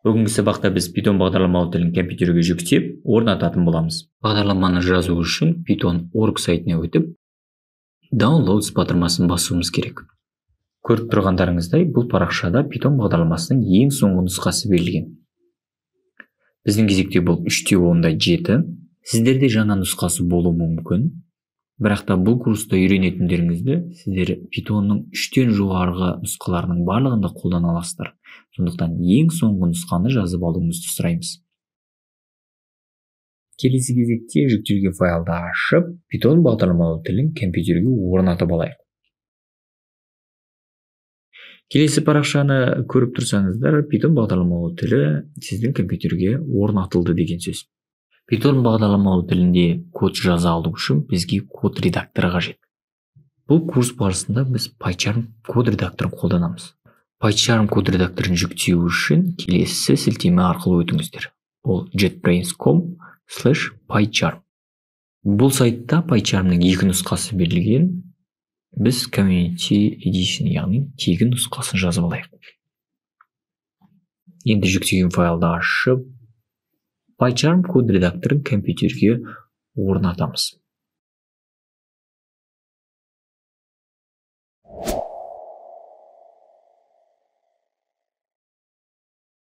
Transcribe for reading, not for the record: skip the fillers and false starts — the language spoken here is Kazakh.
Бүгінгі сабақта біз Python бағдарламалау тілін компьютерге жүктеп, орнататын боламыз. Бағдарламаны жазу үшін Python.org сайтына өтіп, Downloads батырмасын басуымыз керек. Көріп тұрғандарыңыздай, бұл парақшада Python бағдарламасының ең соңғы нұсқасы берілген. Біздің кезекте бұл 3:7. Сіздерде жаңа нұсқасы болуы мүмкін. Бірақ та бұл курста үйренетіндеріңізді сіздер Pythonның 3-тен жоғарғы нұсқаларының барлығында қолдана аласыздар. Сондықтан ең соңғы нұсқаны жазып алуыңызды сұраймыз. Келесі кезекте жүктелген файлды ашып, Python бағдарламалау тілін компьютерге орнатып алайық. Келесі парақшаны көріп тұрсаңыздар, Python бағдарламалау тілі сіздің компьютерге орнатылды деген сөз. Python бағдарламалау тілінде код жаза алу үшін бізге код редакторы қажет. Бұл курс барысында біз PyCharm код редакторын қолданамыз. PyCharm код редакторын жүктеу үшін келесі сілтеме арқылы өтіңіздер. Ол jetbrains.com/PyCharm. Бұл сайтта PyCharmның екі нұсқасы берілген. Біз Community Edition, яғни тегін нұсқасын жазып алайық. Енді жүктеген файлды ашып, PyCharm код редакторын компьютерге орнатамыз.